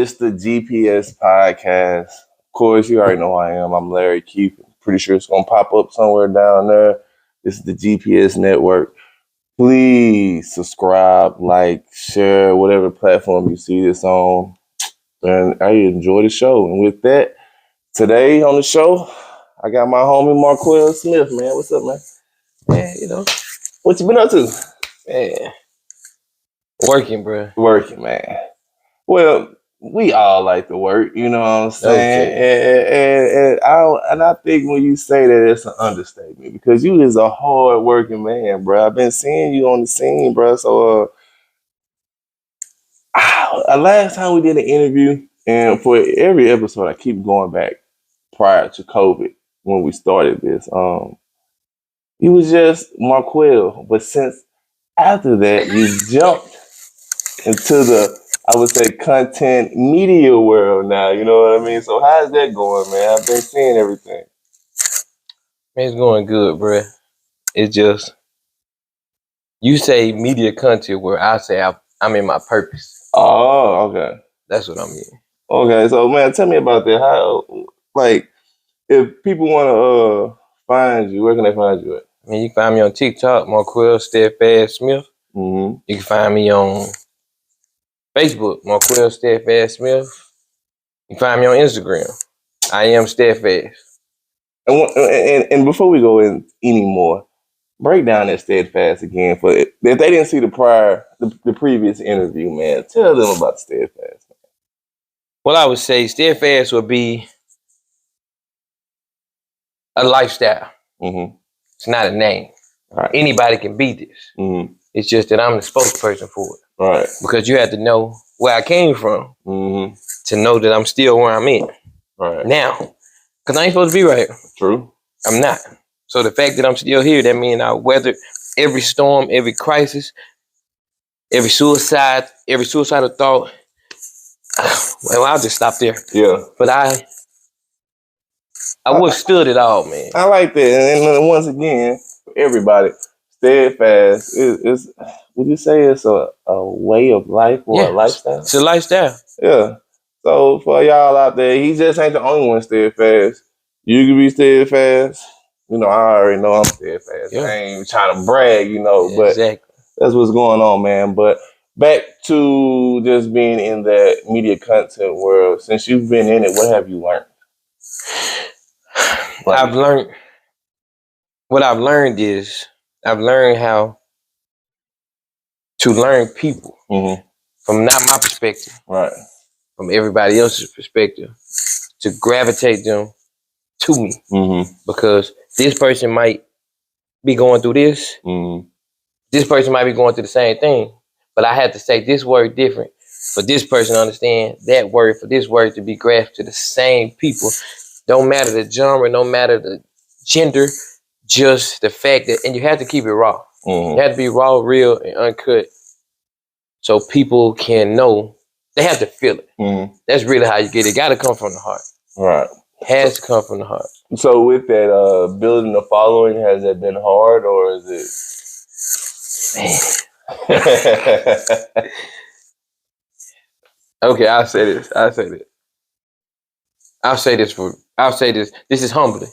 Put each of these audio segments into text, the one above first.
it's the GPS podcast. Of course, you already know who I am. I'm Larry Keith. Pretty sure it's going to pop up somewhere down there. This is the GPS network. Please subscribe, like, share, whatever platform you see this on. And I enjoy the show. And with that, today on the show, I got my homie MarQule Smith, man. What's up, man? Man, you know, What you been up to? man, working, bro. Working, man. Well, we all like to work, you know what I'm saying? Okay. And I think when you say that, it's an understatement because you is a hard working man, bro. I've been seeing you on the scene, bro. So, last time we did an interview, and for every episode, I keep going back prior to COVID when we started this. You was just MarQule, but since after that, you jumped into the, I would say, content media world now. You know what I mean? So how's that going, man? I've been seeing everything. Man, it's going good, bro. It's just, you say media content where I say I'm in my purpose. Oh, okay. That's what I mean. Okay, so man, tell me about that. How, like, if people want to find you, where can they find you at? I mean, you can find me on TikTok, MarQule Steadfast Smith. Mm-hmm. You can find me on Facebook, MarQule Steadfast Smith. You can find me on Instagram. I am Steadfast. And before we go in anymore, break down that Steadfast again. For if they didn't see the previous interview, man, tell them about Steadfast. Well, I would say Steadfast would be a lifestyle. Mm-hmm. It's not a name. Right. Anybody can be this. Mm-hmm. It's just that I'm the spokesperson for it. Right. Because you have to know where I came from to know that I'm still where I'm in. Right. Now, because I ain't supposed to be right here. True. I'm not. So the fact that I'm still here, that means I weathered every storm, every crisis, every suicidal thought. Well, I'll just stop there. Yeah. But I withstood it all, man. I like that. And once again, for everybody, Steadfast is would you say it's a way of life or a lifestyle? It's a lifestyle. Yeah. So for y'all out there, he just ain't the only one steadfast. You can be steadfast. You know, I already know I'm steadfast. Yeah. I ain't trying to brag, you know, Yeah, but exactly. That's what's going on, man. But back to just being in that media content world, since you've been in it, what have you learned? What I've learned how to learn people from not my perspective, right? From everybody else's perspective, to gravitate them to me, because this person might be going through this. This person might be going through the same thing, but I had to say this word different for this person to understand that word, for this word to be grasped to the same people. Don't matter the genre, no matter the gender, just the fact that, and you have to keep it raw. You have to be raw, real, and uncut, so people can know. They have to feel it. That's really how you get it. It got to come from the heart. Right. It has to come from the heart. So with that, building a following, has that been hard, or is it? Man. Okay, I'll say this. This is humbling.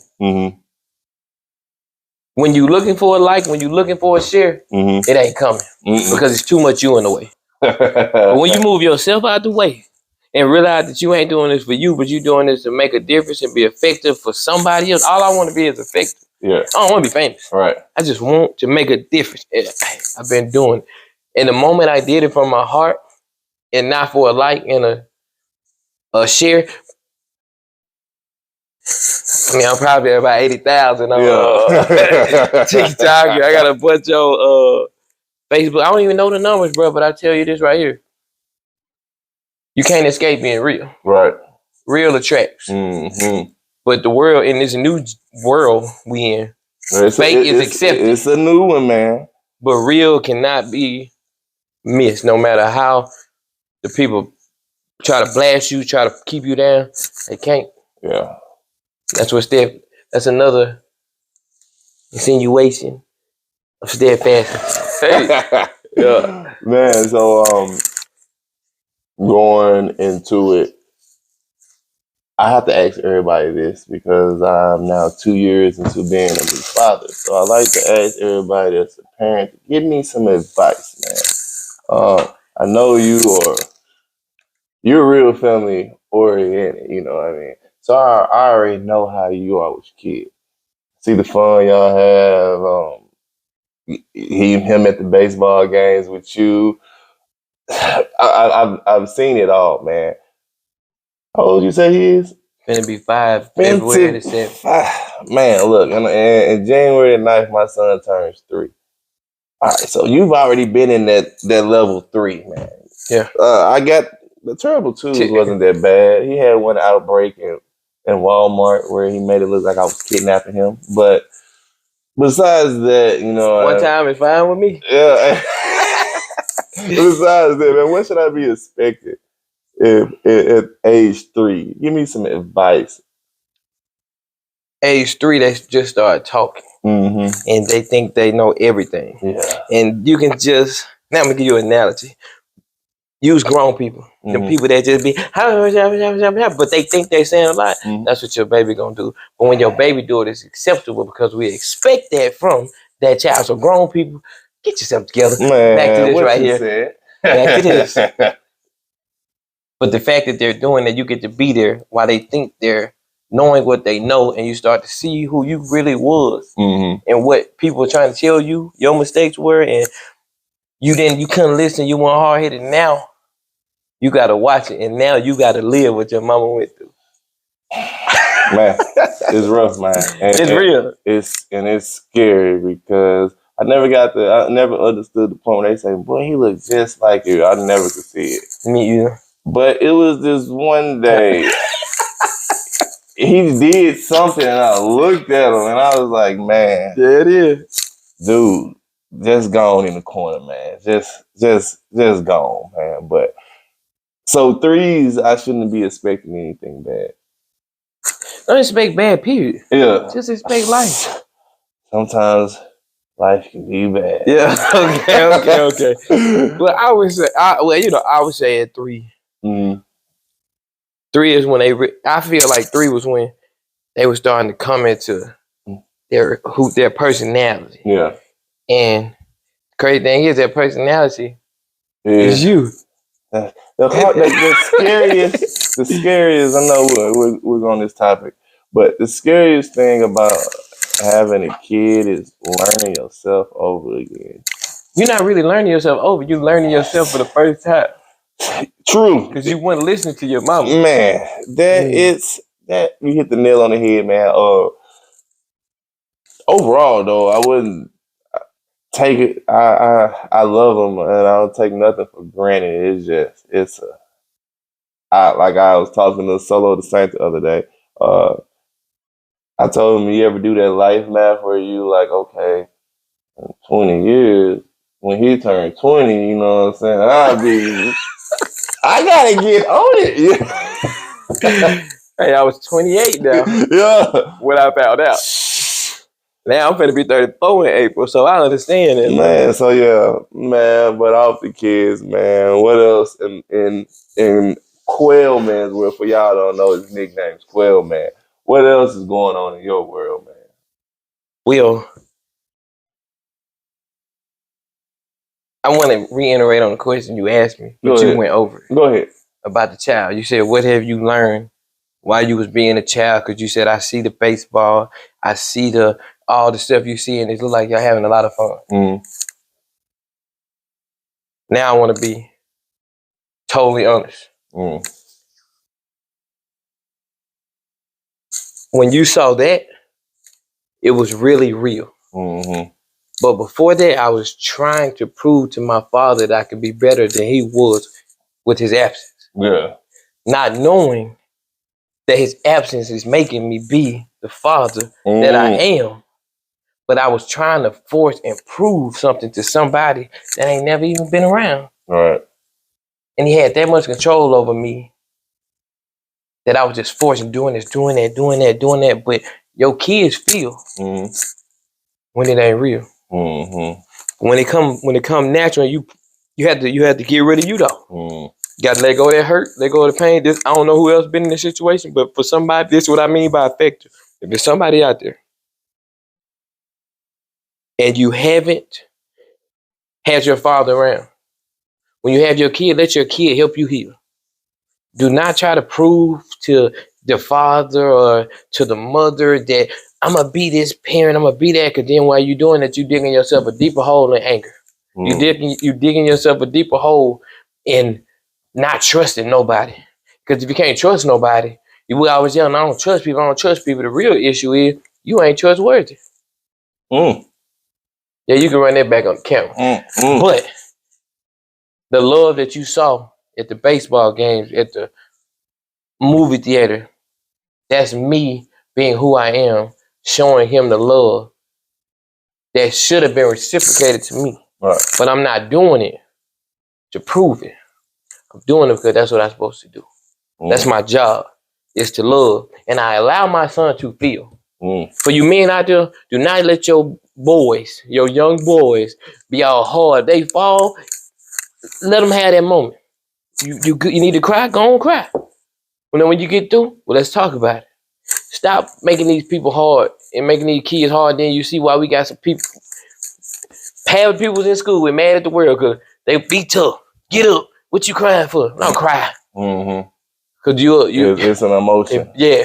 When you looking for a like, when you looking for a share, it ain't coming because it's too much you in the way. But when you move yourself out the way and realize that you ain't doing this for you, but you doing this to make a difference and be effective for somebody else, all I want to be is effective. Yeah. I don't want to be famous. Right. I just want to make a difference. I've been doing it. And the moment I did it from my heart and not for a like and a share, I mean, I'm probably at about 80,000 on TikTok. I got a bunch on Facebook. I don't even know the numbers, bro, but I tell you this right here. You can't escape being real. Right. Real attracts. But the world, in this new world we in, fake is accepted. It's a new one, man. But real cannot be missed, no matter how the people try to blast you, try to keep you down. They can't. Yeah. That's another insinuation of steadfastness. Yeah. Man, so going into it, I have to ask everybody this because I'm now 2 years into being a new father. So I like to ask everybody that's a parent to give me some advice, man. I know you're real family oriented, you know what I mean? So I already know how you are with your kids. See the fun y'all have. Him at the baseball games with you. I've seen it all, man. How old you say he is? Gonna be 5 February the 7th. Man, look, in January the 9th, my son turns 3. All right, so you've already been in that level 3, man. Yeah. I got the terrible twos wasn't that bad. He had one outbreak in Walmart where he made it look like I was kidnapping him. But besides that, you know, one time is fine with me. Yeah. Besides that, man, what should I be expecting at age 3? Give me some advice. Age 3, they just start talking. Mm-hmm. And they think they know everything. Yeah. And you can just, now I'm gonna give you an analogy. Use grown people. Mm-hmm. The people that just be, but they think they saying a lot. Mm-hmm. That's what your baby gonna do. But when your baby do it, it's acceptable because we expect that from that child. So grown people, get yourself together. Man, back to this what right you here. Said. Back to this. But the fact that they're doing that, you get to be there while they think they're knowing what they know, and you start to see who you really was, mm-hmm. and what people were trying to tell you your mistakes were, and you couldn't listen, you weren't hard-headed. Now you gotta watch it, and now you gotta live what your mama went through. Man, it's rough, man. It's real. It's scary because I never understood the point where they say, boy, he looks just like you. I never could see it. Me either. But it was this one day he did something and I looked at him and I was like, man. There it is. Dude, just gone in the corner, man. Just gone, man. But so 3s, I shouldn't be expecting anything bad. Don't expect bad, period. Yeah. Just expect life. Sometimes life can be bad. Yeah. Okay. Well, I would say at 3. Mm-hmm. 3 is when I feel like 3 was when they were starting to come into their personality. Yeah. And crazy thing is that personality is you. The scariest, I know we're on this topic, but the scariest thing about having a kid is learning yourself over again. You're not really learning yourself over, you're learning yourself for the first time. True. Because you weren't listening to your mama. Man, that you hit the nail on the head, man. Overall though, I wouldn't take it. I love them and I don't take nothing for granted. Like I was talking to Solo the Saint the other day. I told him, you ever do that life math where you like, okay, in 20 years, when he turned 20, you know what I'm saying? I gotta get on it. Hey, I was 28 now. Yeah. When I found out. Now I'm finna be 34 in April, so I understand it. Man, so yeah, man, but off the kids, man. What else in Quail Man's world? For y'all don't know his nickname's Quail Man. What else is going on in your world, man? Will, I want to reiterate on the question you asked me, but you went over it. Go ahead. About the child. You said, what have you learned while you was being a child? Because you said, I see the baseball, I see all the stuff you see, and it look like y'all having a lot of fun. Mm. Now I want to be totally honest. Mm. When you saw that, it was really real. Mm-hmm. But before that, I was trying to prove to my father that I could be better than he was with his absence. Yeah. Not knowing that his absence is making me be the father that I am. But I was trying to force and prove something to somebody that ain't never even been around. Right. And he had that much control over me that I was just forcing doing this, doing that. But your kids feel when it ain't real. Mm-hmm. When it come natural, you had to get rid of you though. Gotta let go of that hurt, let go of the pain. This, I don't know who else been in this situation, but for somebody, this is what I mean by effective. If there's somebody out there and you haven't had your father around, when you have your kid, let your kid help you heal. Do not try to prove to the father or to the mother that I'm gonna be this parent, I'm gonna be that, because then while you're doing that, you're digging yourself a deeper hole in anger. You digging yourself a deeper hole in not trusting nobody. Because if you can't trust nobody, you will always yell, I don't trust people, I don't trust people. The real issue is you ain't trustworthy. Yeah, you can run that back on the camera. But the love that you saw at the baseball games, at the movie theater, that's me being who I am, showing him the love that should have been reciprocated to me. Right. But I'm not doing it to prove it. I'm doing it because that's what I'm supposed to do. That's my job, is to love. And I allow my son to feel. For you men out there, do not let your boys, your young boys, be all hard. They fall, let them have that moment. You need to cry, go on cry. And then when you get through, well, let's talk about it. Stop making these people hard and making these kids hard. Then you see why we got some people, half the people in school, we're mad at the world because they be tough. Get up. What you crying for? Don't cry. Cause you it's an emotion. Okay.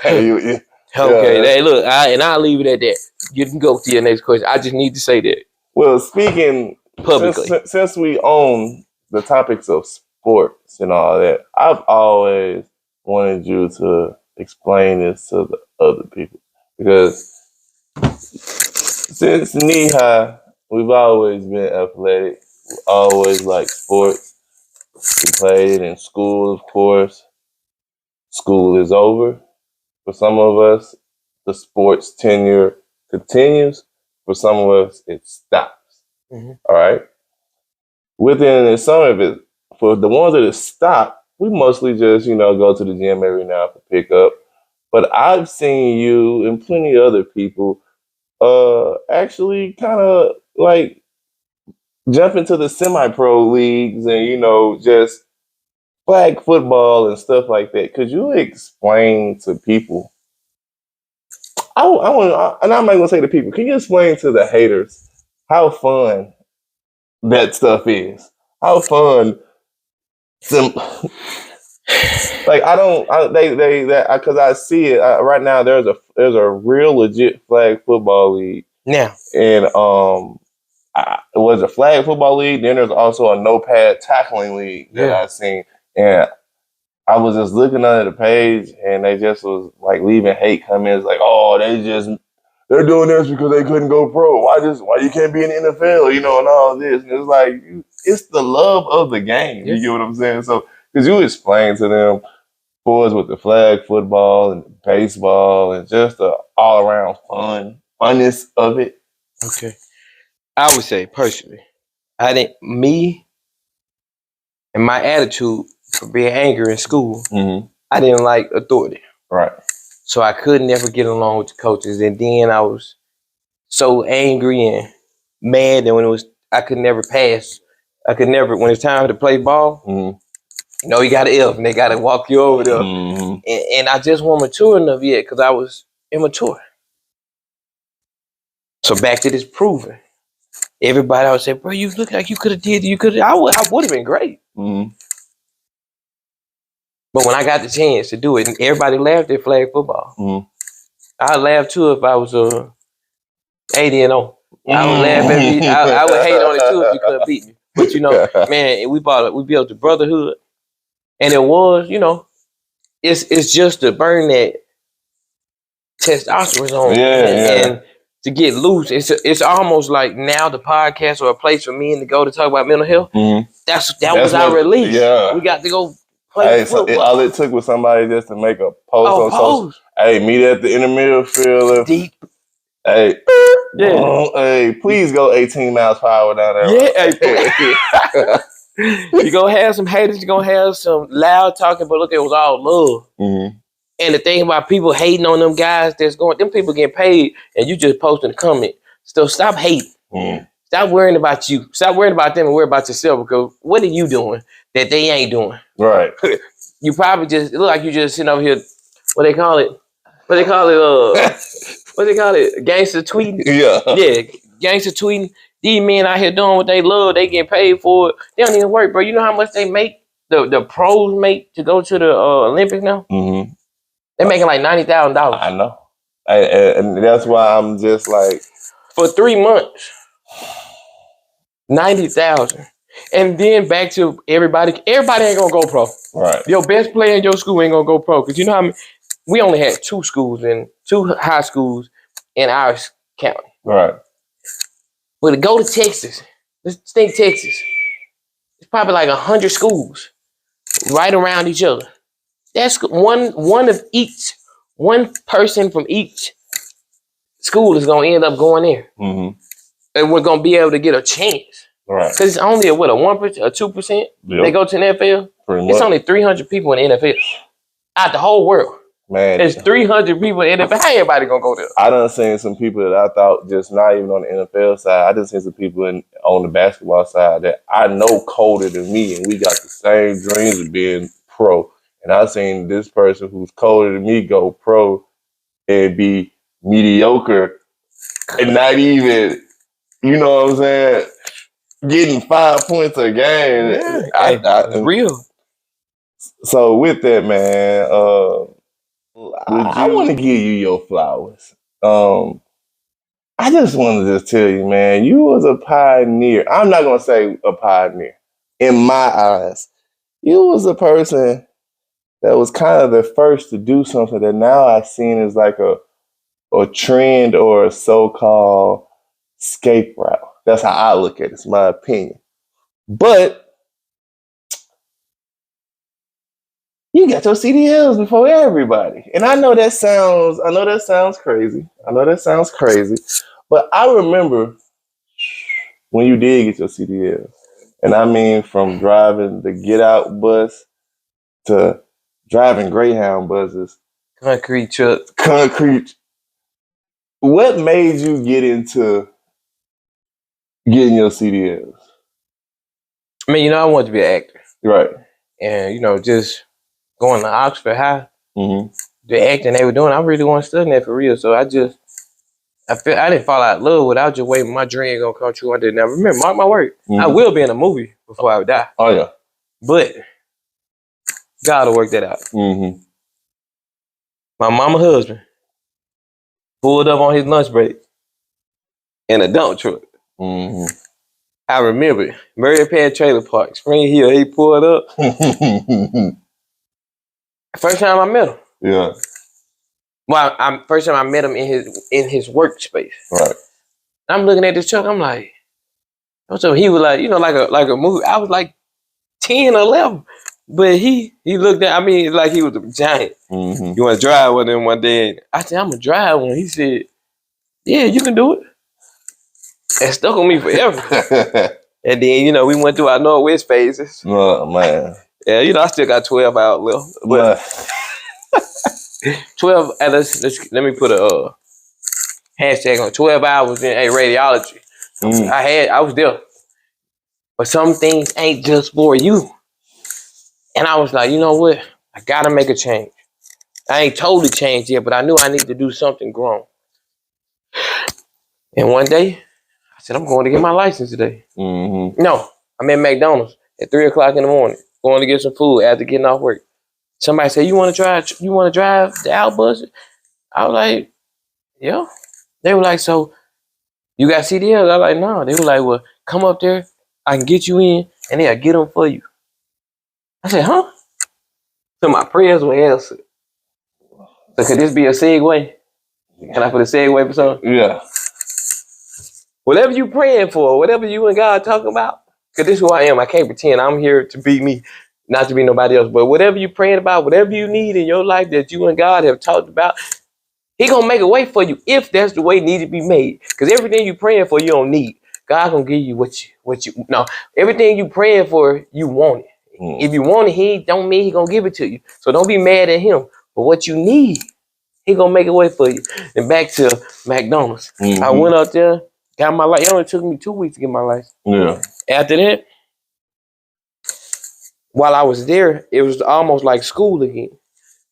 Hey, look, I'll leave it at that. You can go to your next question. I just need to say that. Well, speaking publicly, since we own the topics of sports and all that, I've always wanted you to explain this to the other people, because since knee high, we've always been athletic. We always liked sports. We played in school, of course. School is over. For some of us, the sports tenure continues. For some of us, it stops. All right? Within some of it, for the ones that stop, we mostly just, go to the gym every now and then pick up. But I've seen you and plenty of other people actually kind of like jump into the semi-pro leagues and, just flag football and stuff like that. Could you explain to people? I want, and I'm not going to say to people, can you explain to the haters how fun that stuff is? How fun like because I see it right now. There's a real legit flag football league now, and it was a flag football league. Then there's also a no pad tackling league that I've seen, and I was just looking under the page, and they just was like leaving hate comments like, "Oh, they're doing this because they couldn't go pro. Why you can't be in the NFL, and all this." And it's like, it's the love of the game. You get what I'm saying? So, because you explain to them, boys, with the flag football and baseball and just the all around funness of it. Okay. I would say personally, me and my attitude for being angry in school, I didn't like authority. Right. So I could never get along with the coaches. And then I was so angry and mad that when I could never pass. When it's time to play ball, you got an F and they got to walk you over there. And I just wasn't mature enough yet because I was immature. So back to this proving. Everybody always say, bro, you look like you could have did, I would have been great. But when I got the chance to do it, and everybody laughed at flag football. I laughed too if I was 80-0. I would laugh at me. I would hate on it too if you couldn't beat me. But man, we built the brotherhood, and it was, it's just to burn that testosterone and to get loose. It's almost like now the podcast or a place for men to go to talk about mental health. That was our release. Yeah. We got to go play football. All it took was somebody just to make a post on social. Hey, meet at the inner field. Deep. Hey, hey, please go 18 miles per hour down there. Yeah, you're going to have some haters. You're going to have some loud talking, but look, it was all love. And the thing about people hating on them guys them people getting paid and you just posting a comment. So stop hating. Stop worrying about you. Stop worrying about them and worry about yourself, because what are you doing? that they ain't doing. Right. You probably just, it look like you just sitting over here, what they call it? What they call it? Gangster tweeting? Yeah, gangster tweeting. These men out here doing what they love. They get paid for it. They don't even work, bro. You know how much they make? The pros make to go to the Olympics now? Mm-hmm. They're making like $90,000. I know. And that's why I'm just like... For 3 months. 90,000. And then back to everybody ain't gonna go pro. Right. Your best player in your school ain't gonna go pro. Because you know how many, we only had 2 high schools in our county. Right. But to go to Texas, let's think Texas. It's probably like 100 schools right around each other. That's one of each. One person from each school is gonna end up going there. Mm-hmm. And we're gonna be able to get a chance. Right. Because it's only a 1%, a 2%. Yep. They go to the NFL. It's only 300 people in the NFL out the whole world. Man, there's 300 people in the NFL. How everybody gonna go there? I done seen some people that I thought just not even on the NFL side. I just seen some people on the basketball side that I know colder than me, and we got the same dreams of being pro. And I seen this person who's colder than me go pro and be mediocre and not even, you know what I'm saying, getting 5 points a game. Yeah, real. So with that, man, I want to give you your flowers. I just want to just tell you, man, you was a pioneer. I'm not going to say a pioneer. In my eyes, you was a person that was kind of the first to do something that now I've seen as like a trend or a so-called escape route. That's how I look at it. It's my opinion. But you got your CDLs before everybody. And I know that sounds crazy. But I remember when you did get your CDLs. And I mean, from driving the Get Out bus to driving Greyhound buses. Concrete truck. What made you get into getting your CDLs? I mean, I wanted to be an actor. Right. And, just going to Oxford High, mm-hmm. the acting they were doing, I really want to study that for real. So I didn't fall out of love without just waiting. My dream gonna come true. I did. Now remember, mark my word, I will be in a movie before I die. Oh yeah. But God will work that out. Mm-hmm. My mama husband pulled up on his lunch break in a dump truck. Mm-hmm. I remember it. Murray Pad Trailer Park, Spring Hill. He pulled up. First time I met him. Yeah. Well, first time I met him in his workspace. Right. I'm looking at this truck. I'm like, so he was like, like a movie. I was like 10 or 11, but he looked at. I mean, like he was a giant. Mm-hmm. You want to drive with him one day? I said, I'm gonna drive one. He said, yeah, you can do it. It stuck on me forever. And then we went through our Northwest phases. Oh man. Yeah, I still got 12 out left. But 12. Let me put a hashtag on 12 hours in radiology. I was there. But some things ain't just for you. And I was like, you know what? I gotta make a change. I ain't totally changed yet, but I knew I need to do something grown. And one day, I said, I'm going to get my license today. Mm-hmm. No, I'm at McDonald's at 3 o'clock in the morning, going to get some food after getting off work. Somebody said, you want to drive the out bus? I was like, yeah. They were like, so you got CDLs? I was like, no. They were like, well, come up there. I can get you in, and they'll get them for you. I said, huh? So my prayers were answered. So could this be a segue? Can I put a segue for something? Yeah. Whatever you praying for, whatever you and God talking about, because this is who I am. I can't pretend I'm here to be me, not to be nobody else. But whatever you praying about, whatever you need in your life that you and God have talked about, He gonna make a way for you if that's the way it need to be made. Because everything you praying for, you don't need. God gonna give you what you no. Everything you praying for, you want it. If you want it, He don't mean He gonna give it to you. So don't be mad at Him. But what you need, He gonna make a way for you. And back to McDonald's. I went out there, got my license. It only took me 2 weeks to get my license. Yeah. After that, while I was there, it was almost like school again.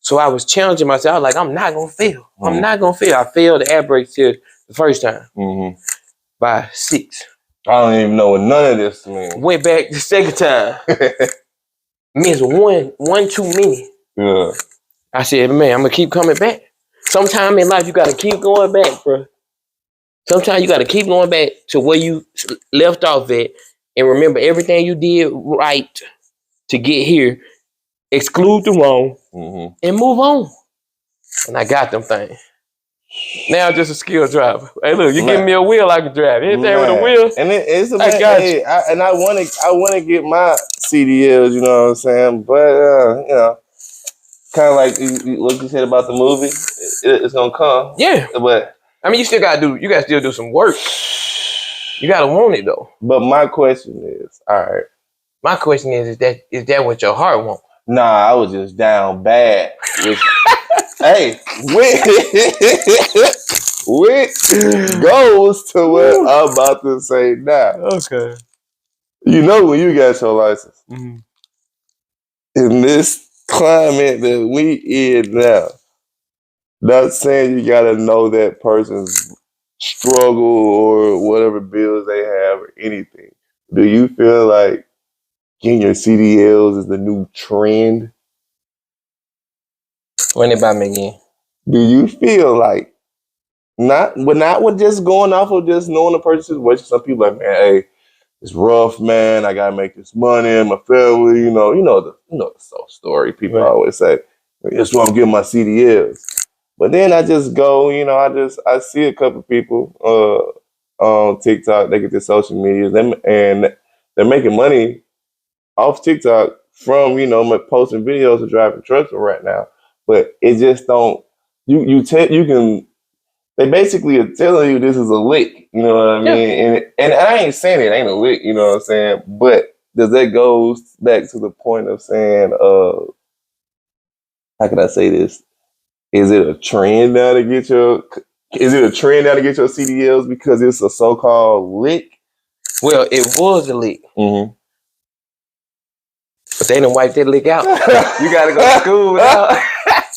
So I was challenging myself. I was like, I'm not gonna fail. I'm not gonna fail. I failed the air brake test the first time by 6. I don't even know what none of this means. Went back the second time. Missed one too many. Yeah. I said, man, I'm gonna keep coming back. Sometime in life, you gotta keep going back, bro. Sometimes you gotta keep going back to where you left off at and remember everything you did right to get here, exclude the wrong, and move on. And I got them things. Now I'm just a skilled driver. Hey, look, you give me a wheel, I can drive. Anything with a wheel, and it's I got you. I want to get my CDLs. You know what I'm saying? But you know, kind of like what you said about the movie, it's gonna come. Yeah, but I mean, you gotta still do some work. You gotta want it though. But my question is, all right. My question is that what your heart wants? Nah, I was just down bad. Hey, which goes to what I'm about to say now. Okay. You know when you got your license, in this climate that we in now, not saying you gotta know that person's struggle or whatever bills they have or anything. Do you feel like getting your CDLs is the new trend? Run it by me again. Do you feel like not with just going off of just knowing the person's situation? Some people like, man, hey, it's rough, man. I gotta make this money and my family. You know the soul story. People always say, that's why I'm getting my CDLs. But then I just go, I see a couple people on TikTok. They get their social media, and they're making money off TikTok from posting videos of driving trucks right now. But it just don't. You can. They basically are telling you this is a lick. You know what I mean? And I ain't saying it ain't a lick. You know what I'm saying? But does that go back to the point of saying, how can I say this? Is it a trend now to get your CDLs because it's a so-called lick? Well, it was a lick. But they done wiped that lick out. You gotta go to school now.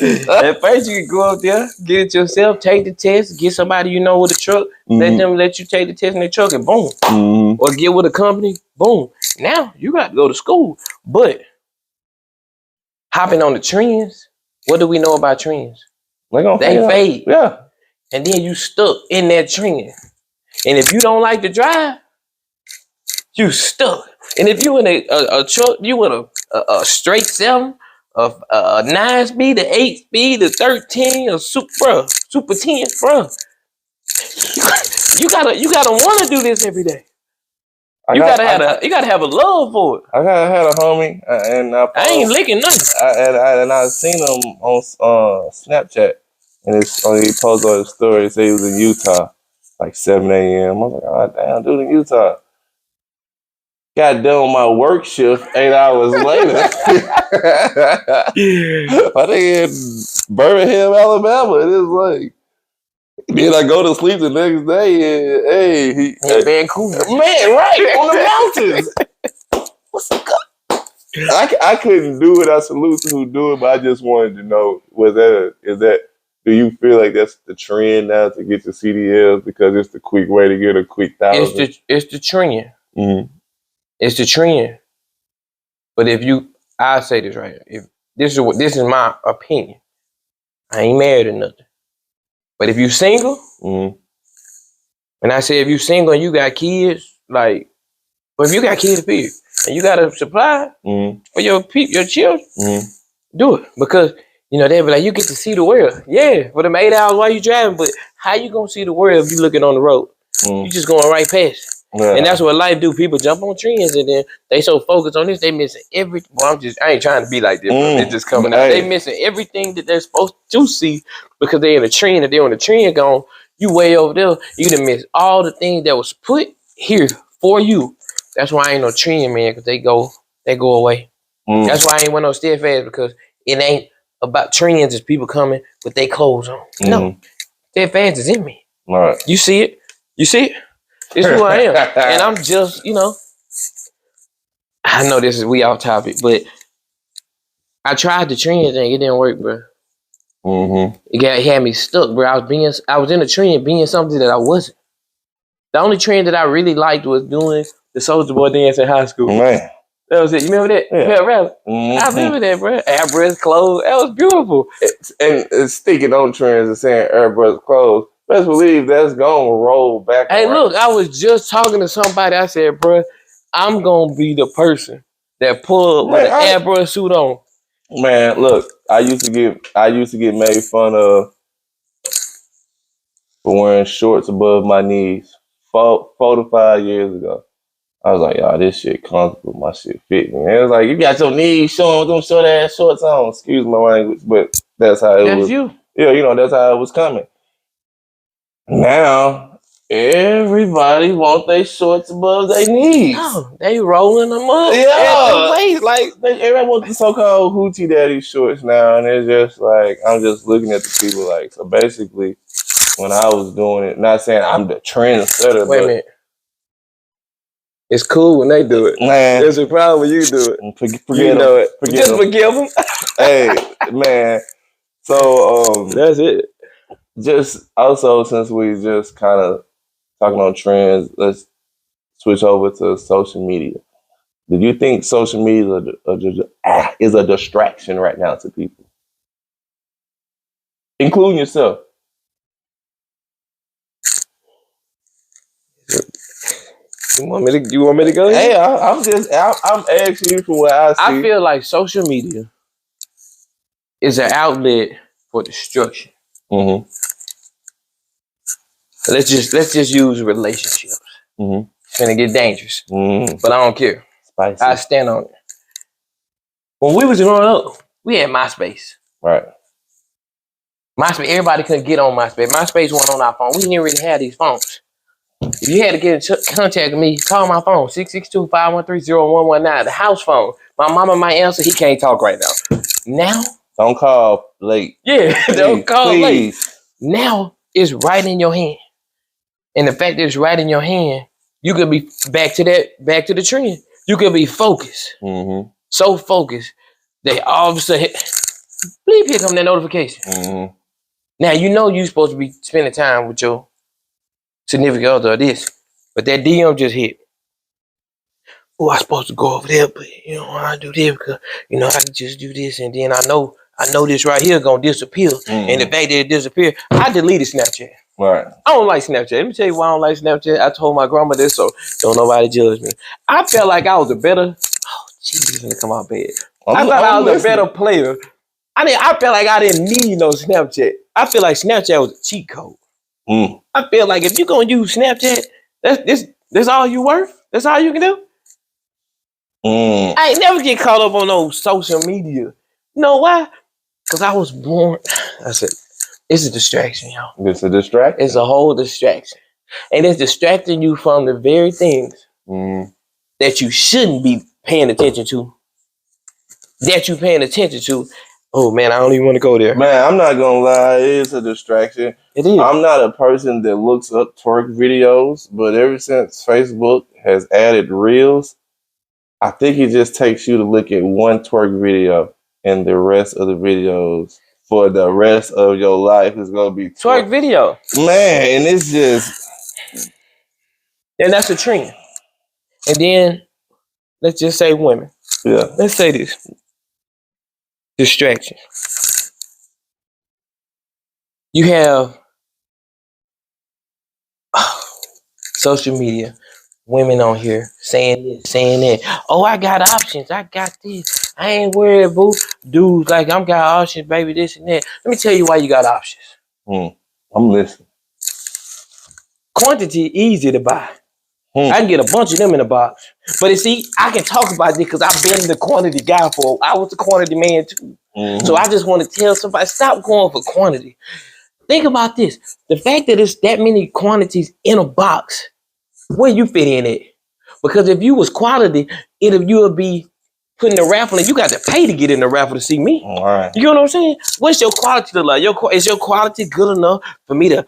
At first, you can go up there, get it yourself, take the test, get somebody you know with a truck, let them let you take the test in the truck, and boom. Or get with a company, boom. Now you got to go to school. But hopping on the trends, what do we know about trends? They fade. Yeah. And then you stuck in that trend. And if you don't like to drive, you stuck. And if you in a truck, you in a straight 7, a 9-speed, a 8-speed, a 13, a super 10, bro. You gotta want to do this every day. You gotta have a love for it. I had a homie, and I ain't licking nothing. And I seen him on Snapchat, and he posted on his story. He said he was in Utah, like 7 a.m. I was like, oh damn, dude in Utah. Got done with my work shift 8 hours later. I think in Birmingham, Alabama. It is like, then I go to sleep the next day and hey, Vancouver. Man, right, on the mountains. What's up? I couldn't do it. I salute to who do it, but I just wanted to know, do you feel like that's the trend now to get your CDLs because it's the quick way to get a quick 1,000? It's the trend. It's the trend. But I say this right here. If this is my opinion. I ain't married or nothing. But if you single, and I say if you single and you got kids, but if you got kids, period, and you got a supply for your children, do it. Because, they'll be like, you get to see the world. Yeah, for them 8 hours while you driving, but how you gonna see the world if you looking on the road? You just going right past it. Yeah. And that's what life do. People jump on trends and then they so focused on this, they missing everything. Well, I ain't trying to be like this, but it's just coming out. They missing everything that they're supposed to see because they in a trend. If they're on the trend gone, you way over there, you done miss all the things that was put here for you. That's why I ain't no trend, man, because they go away. That's why I ain't went no Steadfast, because it ain't about trends as people coming with their clothes on. No. Steadfast is in me. All right. You see it? You see it? It's who I am. And I'm just, I know we off topic, but I tried the trend thing. It didn't work, bro. It had me stuck, bro. I was in a trend being something that I wasn't. The only trend that I really liked was doing the Soulja Boy dance in high school. Man. That was it. You remember that? Yeah. I remember that, bro. Airbrush clothes. That was beautiful. And sticking on trends and saying airbrush clothes. Best believe that's gonna roll back. Hey, look, I was just talking to somebody. I said, bro, I'm gonna be the person that pull up with an airbrush suit on. Man, look, I used to get made fun of for wearing shorts above my knees 4 to 5 years ago. I was like, y'all, this shit comfortable. My shit fit me. And it was like, you got your knees showing them short ass shorts on. Excuse my language, but that's how it was. You. Yeah, that's how it was coming. Now, everybody want their shorts above their knees. No, they rolling them up. Yeah. Like, everybody wants the so-called hoochie daddy shorts now. And it's just like, I'm just looking at the people like, so basically, when I was doing it, not saying I'm the trendsetter, Wait a minute. It's cool when they do it. Man. There's a problem when you do it. Forget them. Just forgive them. Hey, man. So, that's it. Just also, since we just kind of talking on trends, let's switch over to social media. Do you think social media is a distraction right now to people, including yourself? You want me to go? Hey, I'm asking you from what I see. I feel like social media is an outlet for destruction. Let's just use relationships. It's gonna get dangerous, but I don't care. Spicy. I stand on it. When we was growing up, we had MySpace. Right. MySpace. Everybody couldn't get on MySpace. MySpace wasn't on our phone. We didn't really have these phones. If you had to get in contact with me, call my phone, 662-513-0119, the house phone. My mama might answer, he can't talk right now. Now? Don't call late. Yeah, don't call late. Now, it's right in your hand. And the fact that it's right in your hand, you could be back to the trend. You could be focused. So focused that all of a sudden, bleep, here come that notification. Now, you're supposed to be spending time with your significant other or this, but that DM just hit. Oh, I'm supposed to go over there, but I do this because I can just do this, and then I know this right here gonna disappear. And the fact that it disappeared, I deleted Snapchat. Right. I don't like Snapchat. Let me tell you why I don't like Snapchat. I told my grandma this, so don't nobody judge me. I felt like I was a better. Oh, Jesus, gonna come out bad. I thought I was a better player. I felt like I didn't need no Snapchat. I feel like Snapchat was a cheat code. I feel like if you're gonna use Snapchat, that's all you worth. That's all you can do. I ain't never get caught up on no social media. You know why? Because I was born. I said, it's a distraction, y'all. It's a distraction. It's a whole distraction. And it's distracting you from the very things that you shouldn't be paying attention to. That you paying attention to. Oh man, I don't even want to go there. Man, I'm not gonna lie, it is a distraction. It is. I'm not a person that looks up twerk videos, but ever since Facebook has added Reels, I think it just takes you to look at one twerk video, and the rest of the videos for the rest of your life is gonna be twerk video. Man, and it's just, and that's a trend. And then let's just say women. Yeah. Let's say this. Distraction. You have social media, women on here saying this, saying that. Oh, I got options. I got this. I ain't worried, boo. Dudes, like, I'm got options, baby, this and that. Let me tell you why you got options. I'm listening. Quantity, easy to buy. I can get a bunch of them in a box. But see, I can talk about this because I've been the quantity guy I was the quantity man too. So I just want to tell somebody, stop going for quantity. Think about this. The fact that it's that many quantities in a box, where you fit in it? Because if you was quality, you would be putting the raffle and you got to pay to get in the raffle to see me. All right. You know what I'm saying? What's your quality look like? Is your quality good enough for me to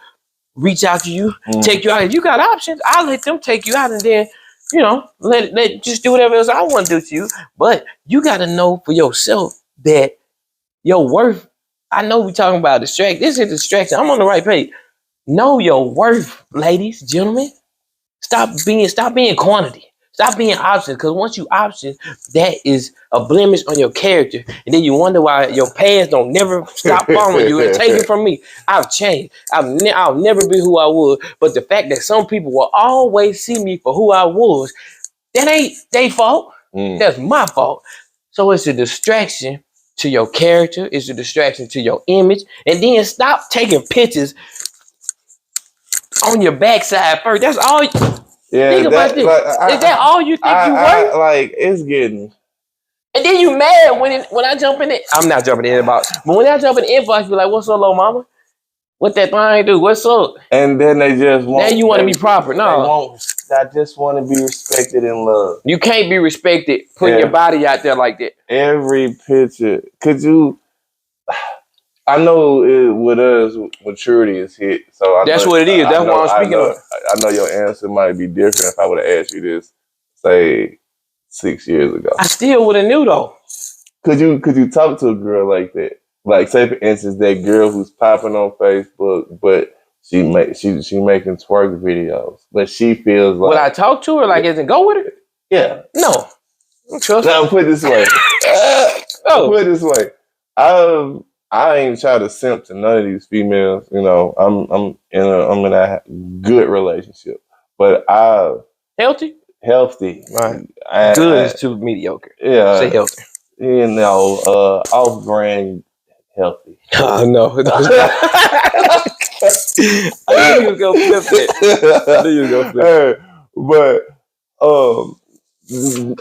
reach out to you, take you out? If you got options, I'll let them take you out, and then you know, let just do whatever else I want to do to you. But you got to know for yourself that your worth. I know we talking about distract. This is distraction. I'm on the right page. Know your worth, ladies, gentlemen. Stop being quantity. Stop being options. Because once you options, that is a blemish on your character. And then you wonder why your past don't never stop following you. And take it from me. I've changed. I'll never be who I was. But the fact that some people will always see me for who I was, that ain't their fault. That's my fault. So it's a distraction to your character. It's a distraction to your image. And then stop taking pictures on your backside first. That's all. Think about this. Is that all you think you worth? Like, it's getting. And then you mad when I jump in it. I'm not jumping in the inbox. But when I jump in the inbox, be like, what's up, little mama? What that thing do? What's up? And then they just want. Now you want to be proper. No. I just want to be respected and loved. You can't be respected putting your body out there like that. Every picture. Could you... I know with us, maturity is hit. So that's what it is. That's what I'm speaking of. I know your answer might be different if I would have asked you this, say, 6 years ago. I still would have knew though. Could you talk to a girl like that? Like, say for instance, that girl who's popping on Facebook, but she making twerk videos, but she feels like. Would I talk to her like, isn't go with her? Yeah. No. Now put it this way. Put it this way. I ain't try to simp to none of these females. You know, I'm in a good relationship, but healthy. Right. Good is too mediocre. Yeah. Say healthy. You know, off-brand healthy. Oh no. I knew you was gonna flip it. But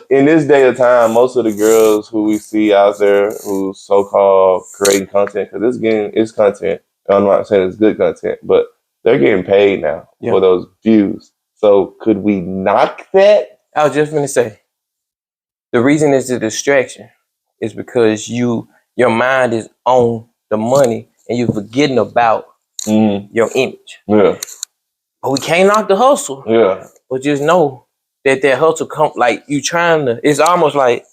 in this day of time, most of the girls who we see out there who so-called creating content, because it's content. I'm not saying it's good content, but they're getting paid now for those views. So could we knock that? I was just going to say, the reason it's a distraction is because your mind is on the money and you're forgetting about your image. Yeah. But we can't knock the hustle. Yeah. But just know that hustle come like you trying to. It's almost like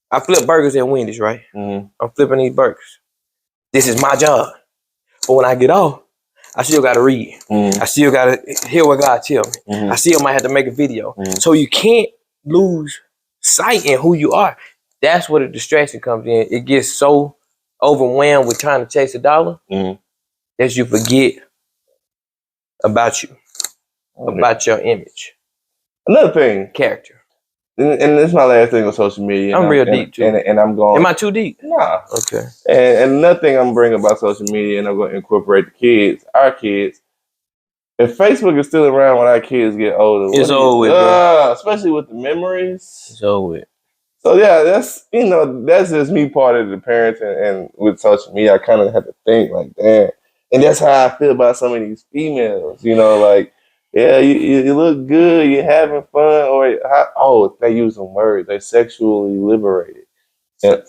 I flip burgers at Wendy's, right? I'm flipping these burgers. This is my job. But when I get off, I still got to read. I still got to hear what God tell me. I still might have to make a video. So you can't lose sight in who you are. That's where the distraction comes in. It gets so overwhelmed with trying to chase a dollar that you forget about you, about your image. Another thing. Character. And this is my last thing on social media. I'm real deep too. And I'm going. Am I too deep? Nah. Okay. And another thing I'm bringing about social media, and I'm going to incorporate our kids. If Facebook is still around when our kids get older, it's over with, bro. Especially with the memories. It's over with. So yeah, that's just me part of the parenting, and with social media, I kind of have to think like, damn. And that's how I feel about some of these females. You know, like. Yeah, you look good, you're having fun, or they use some words, they sexually liberated. And,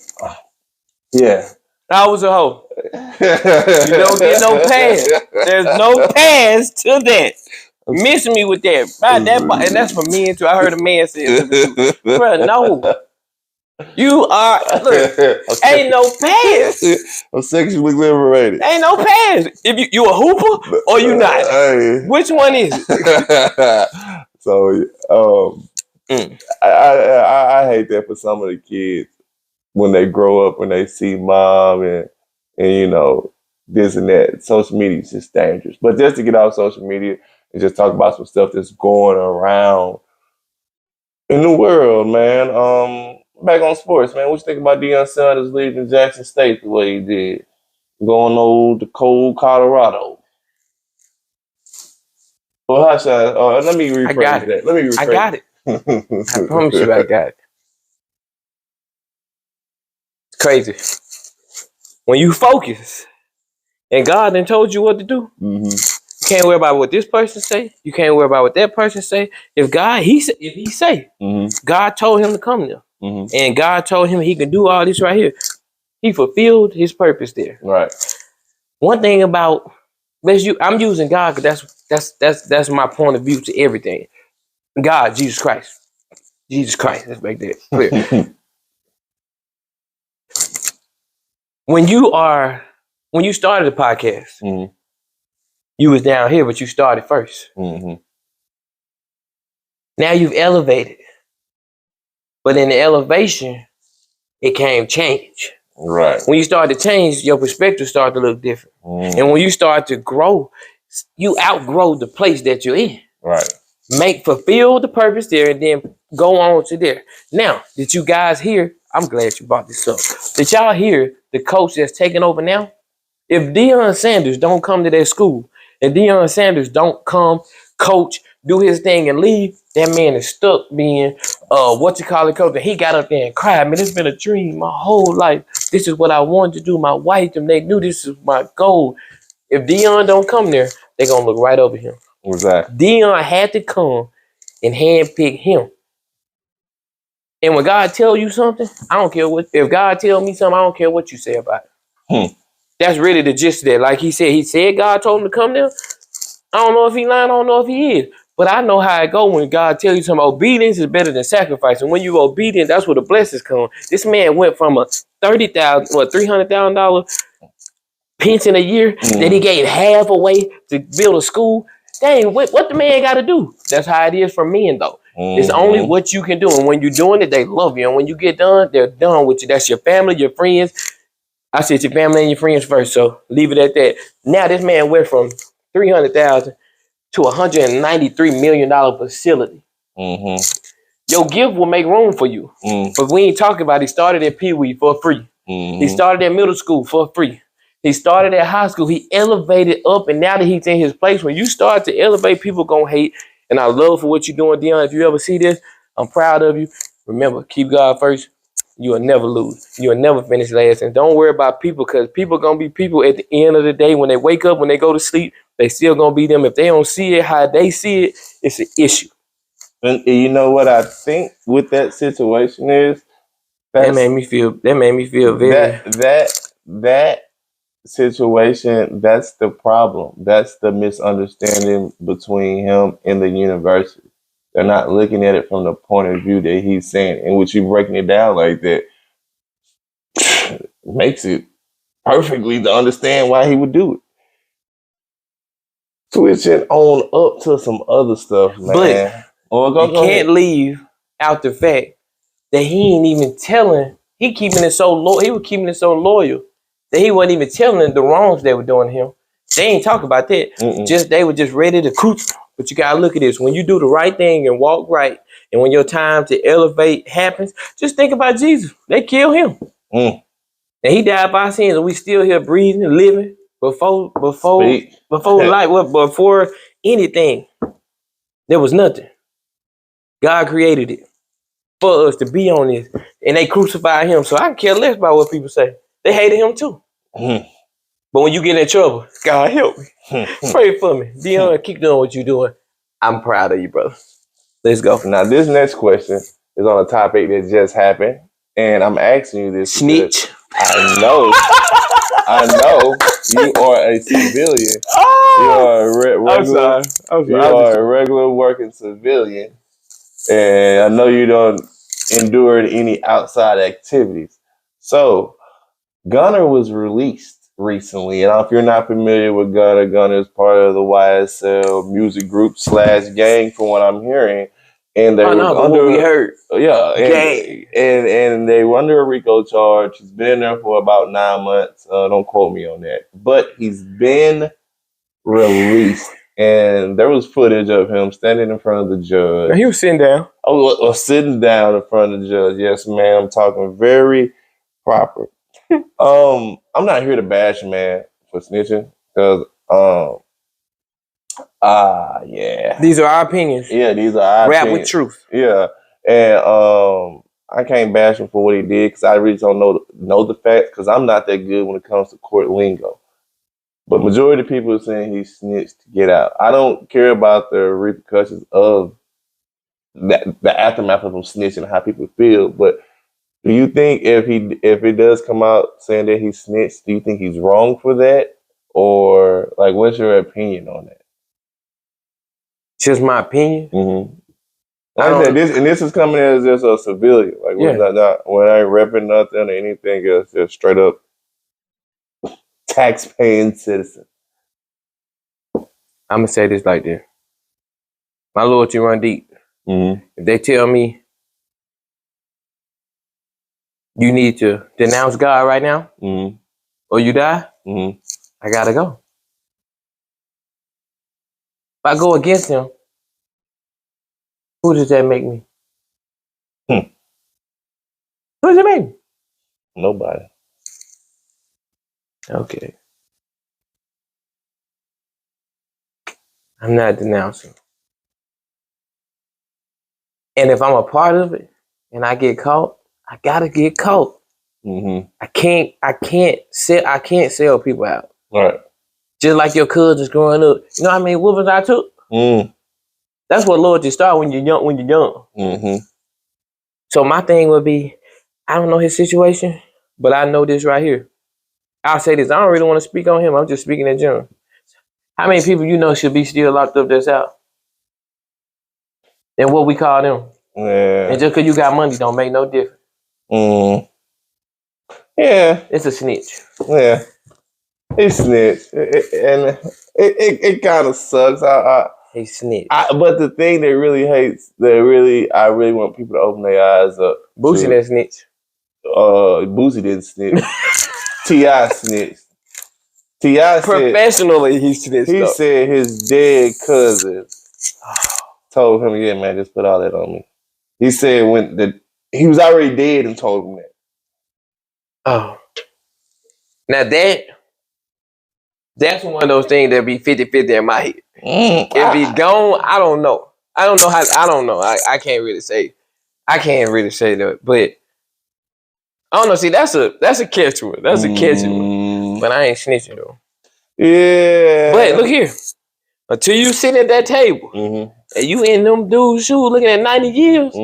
yeah. I was a hoe. You don't get no pass. There's no pass to that. Miss me with that. And that's for men too. I heard a man say it. Bro, no. You are, look, ain't no pass. I'm sexually liberated. Ain't no pass. If you a hooper or you not. Which one is it? So, I hate that for some of the kids when they grow up, when they see mom and you know, this and that. Social media is just dangerous. But just to get off social media and just talk about some stuff that's going around in the world, man. Back on sports, man. What you think about Deion Sanders leaving Jackson State the way he did? Going over to cold Colorado. Well, how should let me rephrase that. I got it. I promise you I got it. It's crazy. When you focus and God done told you what to do, you can't worry about what this person say. You can't worry about what that person say. If he say, God told him to come there. And God told him he can do all this right here. He fulfilled his purpose there. Right. One thing about I'm using God because that's my point of view to everything. God, Jesus Christ. Jesus Christ. Let's make that clear. When you started the podcast, Mm-hmm. you was down here, but you started first. Mm-hmm. Now you've elevated. But in the elevation, it came change. Right. When you start to change, your perspective started to look different. Mm-hmm. And when you start to grow, you outgrow the place that you're in. Right. Fulfill the purpose there and then go on to there. Now, did you guys hear? I'm glad you brought this up. Did y'all hear the coach that's taking over now? If Deion Sanders don't come to that school and Deion Sanders don't come, coach, do his thing and leave, that man is stuck being coach. And he got up there and cried. Man, it's been a dream my whole life. This is what I wanted to do. My wife, they knew this is my goal. If Deion don't come there, they're gonna look right over him. Exactly. Deion had to come and handpick him. And when God tell you something, I don't care what. If God tell me something, I don't care what you say about it. That's really the gist of that. Like he said God told him to come there. I don't know if he lying, I don't know if he is. But I know how it go when God tells you something. Obedience is better than sacrifice. And when you're obedient, that's where the blessings come. This man went from a $300,000 pension a year that he gave half away to build a school. Dang, what the man got to do? That's how it is for men, though. It's only what you can do. And when you're doing it, they love you. And when you get done, they're done with you. That's your family, your friends. I said your family and your friends first, so leave it at that. Now this man went from $300,000 to $193 million facility. Your gift will make room for you. But we ain't talking about he started at Pee Wee for free. He started at middle school for free. He started at high school. He elevated up, and now that he's in his place, when you start to elevate, people gonna hate. And I love for what you're doing, Deion. If you ever see this, I'm proud of you. Remember, keep God first. You will never lose. You will never finish last. And don't worry about people, because people going to be people at the end of the day. When they wake up, when they go to sleep, they still going to be them. If they don't see it how they see it, it's an issue. And you know what I think with that situation is? That made me feel very... That situation, that's the problem. That's the misunderstanding between him and the university. They're not looking at it from the point of view that he's saying. And with you breaking it down like that, makes it perfectly to understand why he would do it. Switching on up to some other stuff, man. But you can't leave out the fact that he ain't even telling. He keeping it so low. He was keeping it so loyal that he wasn't even telling the wrongs they were doing to him. They ain't talk about that. They were just ready to crucify. But you gotta look at this. When you do the right thing and walk right, and when your time to elevate happens, just think about Jesus. They killed him. And he died by sins, and we still here breathing and living before anything. There was nothing. God created it for us to be on this, and they crucified him. So I care less about what people say. They hated him too. But when you get in trouble, God help me. Pray for me. Deion, keep doing what you're doing. I'm proud of you, brother. Let's go. Now, this next question is on a topic that just happened, and I'm asking you this. Snitch. I know you are a civilian. You are a regular working civilian, and I know you don't endure any outside activities. So, Gunner was released recently, and if you're not familiar with Gunner is part of the YSL music group / gang, from what I'm hearing. And they were under, what we heard. And they were under a RICO charge. He's been there for about 9 months. Don't quote me on that, but he's been released. And there was footage of him standing in front of the judge. He was sitting down. Oh, sitting down in front of the judge. Yes, ma'am. I'm talking very proper. I'm not here to bash a man for snitching, because yeah. These are our opinions. Yeah, these are our Rap opinions. With truth. Yeah. And I can't bash him for what he did, because I really don't know the facts, because I'm not that good when it comes to court lingo. But majority of people are saying he snitched to get out. I don't care about the repercussions of the aftermath of him snitching and how people feel, but do you think if he does come out saying that he snitched, do you think he's wrong for that? Or, like, what's your opinion on that? Just my opinion? Like I said, this is coming as just a civilian. Like we're not when I ain't repping nothing or anything else. Just straight up tax-paying citizen. I'm gonna say this like this. My loyalty run deep. If they tell me you need to denounce God right now, or you die, I gotta go. If I go against him, who does that make me? Who does it make me? Nobody. Okay. I'm not denouncing. And if I'm a part of it and I get caught, I gotta get caught. I can't sell people out. Right. Just like your cousins growing up. You know how many whoopings I took? That's what loyalty starts when you're young. So my thing would be, I don't know his situation, but I know this right here. I'll say this. I don't really want to speak on him. I'm just speaking in general. How many people you know should be still locked up that's out? And what we call them. Yeah. And just because you got money don't make no difference. Yeah. It's a snitch. Yeah. It's snitch. It kind of sucks. He snitch. But the thing I really want people to open their eyes up. Boosie that snitch. Boosie didn't snitch. T.I. snitched. T.I. Professionally, he snitched. He said his dead cousin told him, "Yeah, man, just put all that on me." He said he was already dead and told him that. Oh. Now that's one of those things that be 50-50 in my head. If he gone, I don't know. I don't know. I can't really say. I can't really say that. But I don't know. See, that's a catch one. That's a catch one. But I ain't snitching though. Yeah. But look here. Until you sit at that table and you in them dudes' shoes looking at 90 years.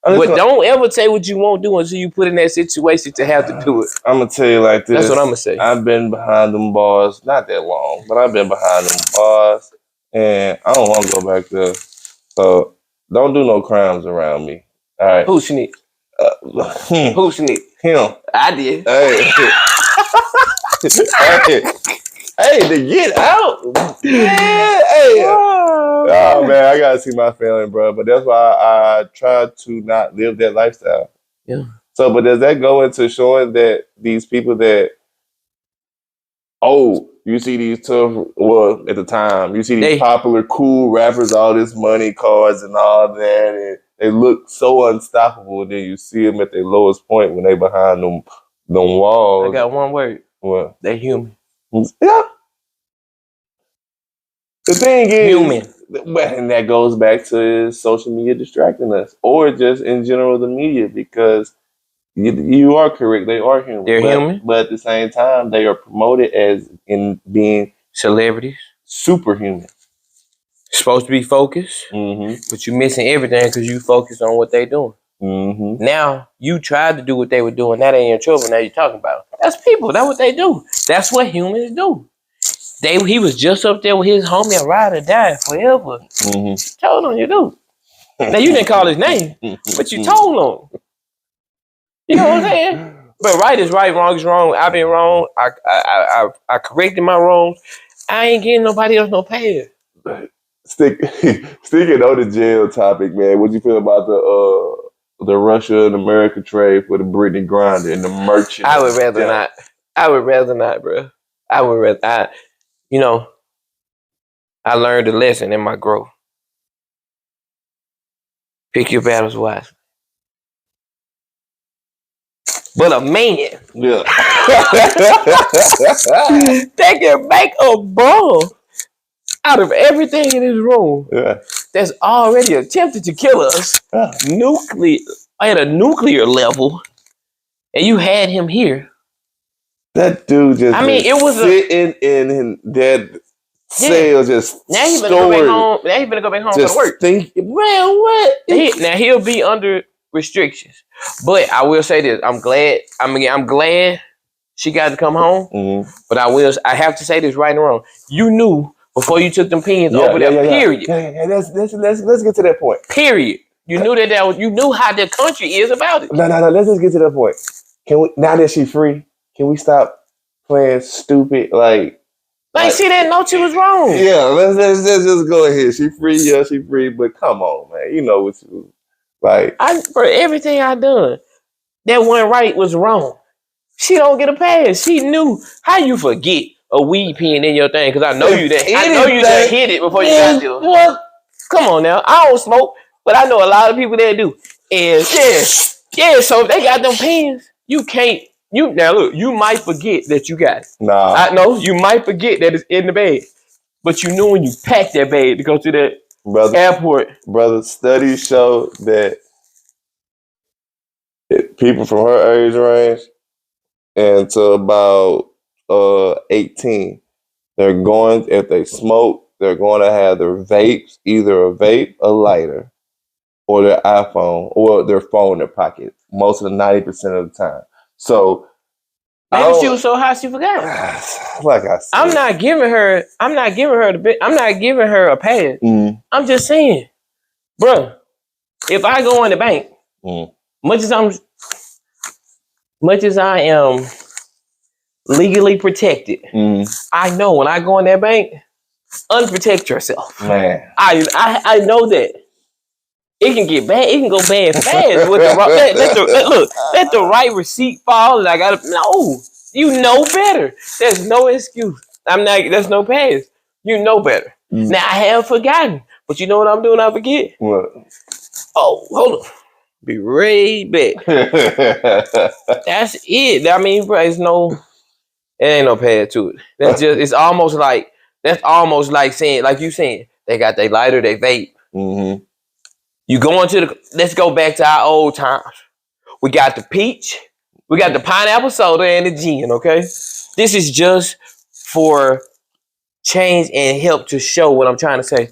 But don't ever say what you won't do until you put in that situation to have to do it. I'm going to tell you like this. That's what I'm going to say. I've been behind them bars, not that long, but I've been behind them bars, and I don't want to go back there. So don't do no crimes around me. All right. Who snitched? Who snitched? Him. I did. Hey, to get out. Yeah, hey. Oh, man, I got to see my family, bro. But that's why I try to not live that lifestyle. Yeah. So, but does that go into showing that these people that, you see these tough, well, at the time, you see these popular, cool rappers, all this money, cars, and all that, and they look so unstoppable, and then you see them at their lowest point when they behind them walls. I got one word. What? They human. Yeah. The thing is, human. And that goes back to social media distracting us, or just in general the media, because you are correct. They are human. They're human. But at the same time, they are promoted as in being celebrities. Superhuman. Supposed to be focused, but you're missing everything because you focus on what they're doing. Now, you tried to do what they were doing. That ain't your trouble. Now you're talking about it. That's people. That's what they do. That's what humans do. He was just up there with his homie and ride or die forever. Told on you, dude. Now, you didn't call his name, but you told on him. You know what I'm saying? But right is right, wrong is wrong. I've been wrong. I corrected my wrongs. I ain't getting nobody else no pass. Sticking on the jail topic, man. What you feel about the Russia and America trade for the Britney Grinder and the merchant? I would rather not. I would rather not, bro. I would rather. I learned a lesson in my growth. Pick your battles wisely. But a man, they can make a bomb out of everything in this room that's already attempted to kill us, nuclear at a nuclear level, and you had him here. That dude just it was sitting in that cell, just now he better go back home. Now he better go back home for work. Man, what? Now he'll be under restrictions. But I will say this: I'm glad. I'm glad she got to come home. But I have to say this right and wrong. You knew before you took them pins over there. Period. Yeah. Let's get to that point. Period. You knew you knew how the country is about it. No. Let's just get to that point. Can we, now that she's free, can we stop playing stupid like she didn't know she was wrong. Yeah, let's just go ahead. She free, yeah, she free, but come on, man. You know what you like. For everything I done, that one right was wrong. She don't get a pass. She knew. How you forget a weed pen in your thing? Because I know you done hit it before you got there. What? Come on now. I don't smoke, but I know a lot of people that do. And yeah, so if they got them pens, you can't. Now look, you might forget that you got it. Nah. I know you might forget that it's in the bag. But you knew when you packed that bag to go to that airport. Brother, studies show that people from her age range and to about 18, if they smoke, they're going to have their vapes, either a vape, a lighter, or their iPhone, or their phone in their pocket, most of the 90% of the time. So maybe she was so high she forgot. Like I said, I'm not giving her a pass. I'm just saying, bro, if I go in the bank, much as I am legally protected, I know when I go in that bank, unprotect yourself. Man. I know that. It can get bad. It can go bad fast with the let the right receipt fall. And I gotta you know better. There's no excuse. There's no pass. You know better. Now I have forgotten, but you know what I'm doing? I forget. What? Oh, hold on. Be right back. That's it. I mean, bro, it ain't no pass to it. It's almost like saying, like you saying, they got their lighter, they vape. You go let's go back to our old times. We got the peach, we got the pineapple soda, and the gin, okay? This is just for change and help to show what I'm trying to say.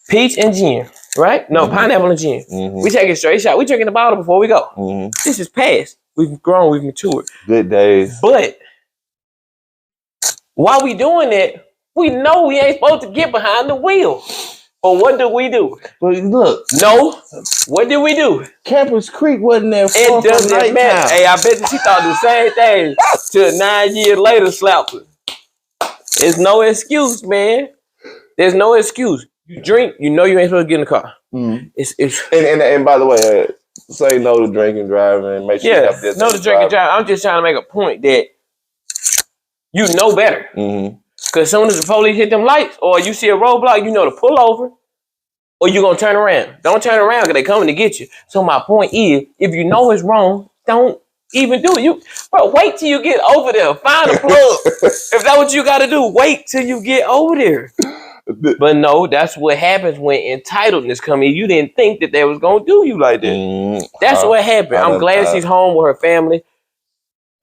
Peach and gin, right? No, pineapple and gin. We take a straight shot. We drinking the bottle before we go. This is past. We've grown, we've matured. Good days. But while we doing that, we know we ain't supposed to get behind the wheel. But what do we do? But look. No. What did we do? Campers Creek wasn't there for it doesn't matter. Hey, I bet that she thought the same thing till 9 years later slapped her. There's no excuse, man. There's no excuse. You drink, you know you ain't supposed to get in the car. And by the way, say no to drinking, driving. Make sure you have this. No to drinking, driving. I'm just trying to make a point that you know better. Because as soon as the police hit them lights or you see a roadblock, you know to pull over or you're going to turn around. Don't turn around because they coming to get you. So my point is, if you know it's wrong, don't even do it. Wait till you get over there. Find a plug. If that's what you got to do, wait till you get over there. But no, that's what happens when entitledness come in. You didn't think that they was going to do you like that. That's what happened. I'm glad she's home with her family.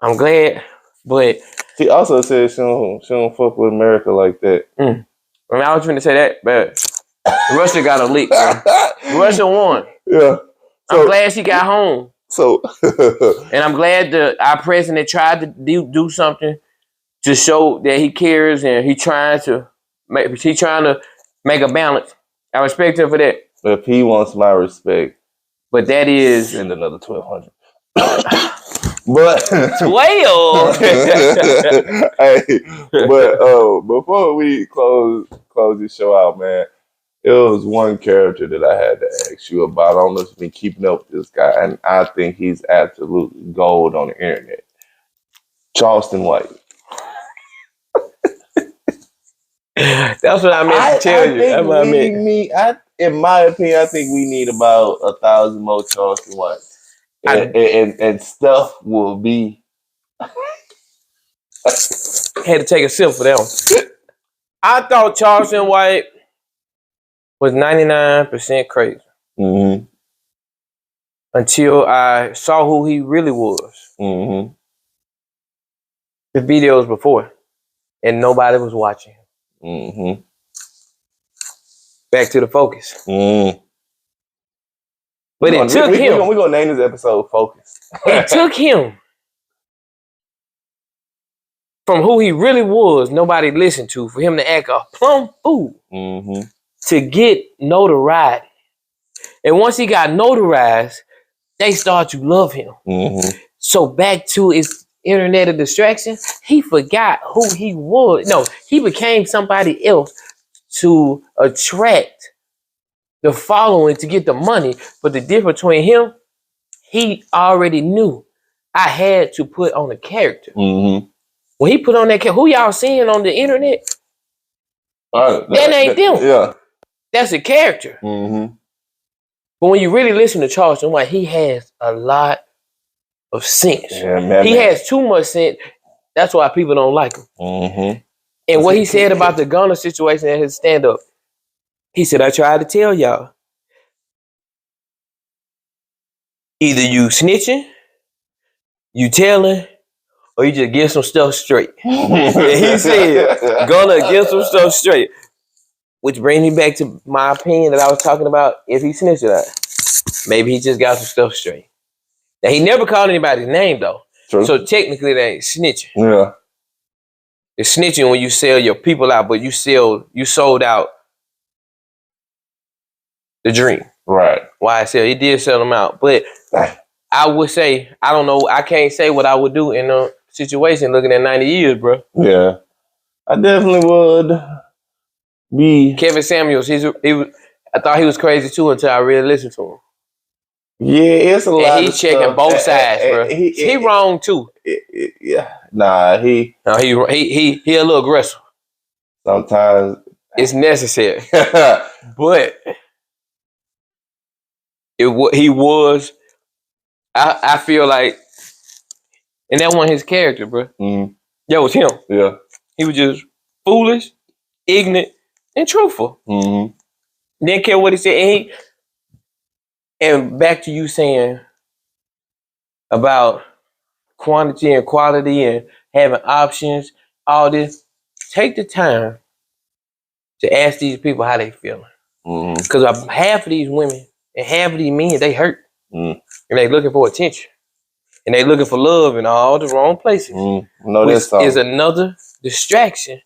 I'm glad. But she also said she don't fuck with America like that. I mean, I was trying to say that, but Russia got a leak. Russia won. Yeah. I'm glad she got home. So, and I'm glad our president tried to do something to show that he cares and he's trying to make a balance. I respect him for that. If he wants my respect, but that is send another 1,200. But 12. Hey, but before we close this show out, man, it was one character that I had to ask you about. I don't know if you've been keeping up with this guy, and I think he's absolutely gold on the internet. Charleston White. That's what I meant to tell you. That's what I meant. In my opinion, I think we need about 1,000 more Charleston Whites. And stuff will be. Had to take a sip for that one. I thought Charleston White was 99% crazy. Until I saw who he really was. The videos before. And nobody was watching him. Back to the focus. But it took him. We're going to name this episode Focus. It took him from who he really was, nobody listened to, for him to act a plumb fool to get notoriety. And once he got notarized, they start to love him. So back to his internet of distraction, he forgot who he was. No, he became somebody else to attract the following to get the money. But the difference between him, he already knew I had to put on a character. When he put on that character, who y'all seeing on the internet? That ain't them. Yeah. That's a character. But when you really listen to Charles, I'm like, he has a lot of sense. Yeah, he has too much sense. That's why people don't like him. And what he said about the Gunner situation at his stand-up, he said, I tried to tell y'all, either you snitching, you telling, or you just get some stuff straight. And he said, Gunner, get some stuff straight. Which brings me back to my opinion that I was talking about, if he snitched or not. Maybe he just got some stuff straight. Now, he never called anybody's name, though. True. So technically, that ain't snitching. Yeah. It's snitching when you sell your people out, but you sold out the dream. Right. YSL, he did sell them out. But I would say, I don't know, I can't say what I would do in a situation looking at 90 years, bro. Yeah. I definitely would be. Kevin Samuels, I thought he was crazy too until I really listened to him. Yeah, it's a lot. And he's checking both sides, bro. He wrong too. Yeah. Nah, he a little aggressive. Sometimes it's necessary. But he was. I feel like, and that wasn't his character, bro. That was him. Yeah. He was just foolish, ignorant, and truthful. Didn't care what he said. And back to you saying about quantity and quality and having options, all this. Take the time to ask these people how they feeling. Because half of these women and half of these men, they hurt. And they looking for attention. And they looking for love in all the wrong places. Which is another distraction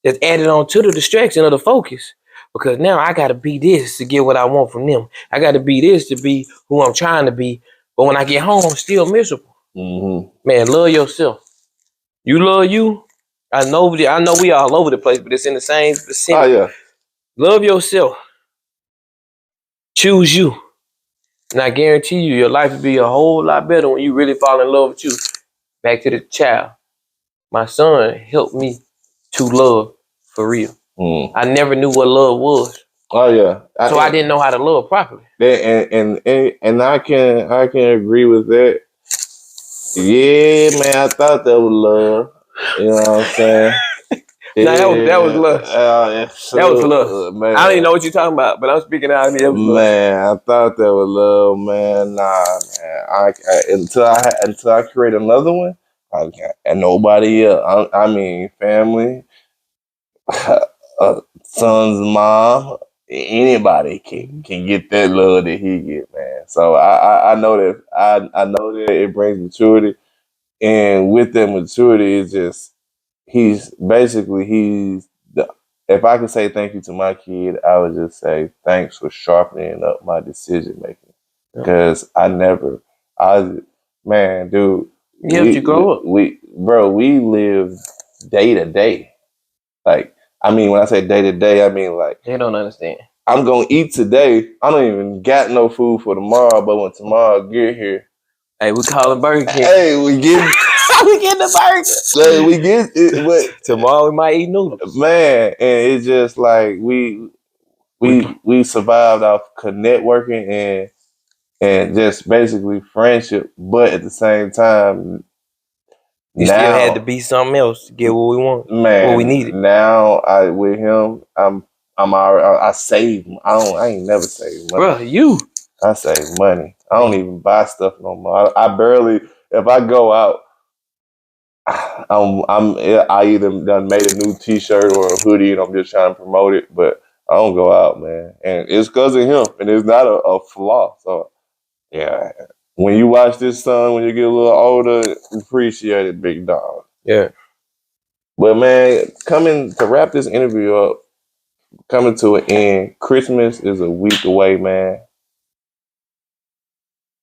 that's added on to the distraction of the focus. Because now I got to be this to get what I want from them. I got to be this to be who I'm trying to be. But when I get home, I'm still miserable. Man, love yourself. You love you. I know we all over the place, but it's in the same vicinity. Oh, yeah. Love yourself. Choose you. And I guarantee you, your life will be a whole lot better when you really fall in love with you. Back to the child. My son helped me to love for real. I never knew what love was. Oh yeah. So I didn't know how to love properly. And I can agree with that. Yeah, man, I thought that was love. You know what I'm saying? Nah, that was lust. That was lust. Man. I don't even know what you're talking about, but I'm speaking out of me. Man, I thought that was love, man. Nah, man. Until I create another one, and nobody else. I mean, family, son's mom, anybody can get that love that he get, man. So I know that I know that it brings maturity, and with that maturity, it's just if I could say thank you to my kid, I would just say thanks for sharpening up my decision making. Because man, dude. You have to grow up. We live day to day. Like, I mean, when I say day to day, I mean like they don't understand. I'm gonna eat today. I don't even got no food for tomorrow, but when tomorrow get here, hey, we calling Burger King. Hey, we get we getting the burger. Like, we get it, but tomorrow we might eat noodles. Man, and it's just like we survived off networking and just basically friendship, but at the same time, you still had to be something else to get what we want, man. What we needed. Now with him, I'm already. I save. I ain't never saved money, bro. I save money. I don't even buy stuff no more. I barely. If I go out, I either done made a new T-shirt or a hoodie, and I'm just trying to promote it. But I don't go out, man, and it's because of him, and it's not a flaw. So yeah, when you watch this son, when you get a little older, appreciate it, big dog. Yeah. But man, coming to wrap this interview up, coming to an end, Christmas is a week away, man.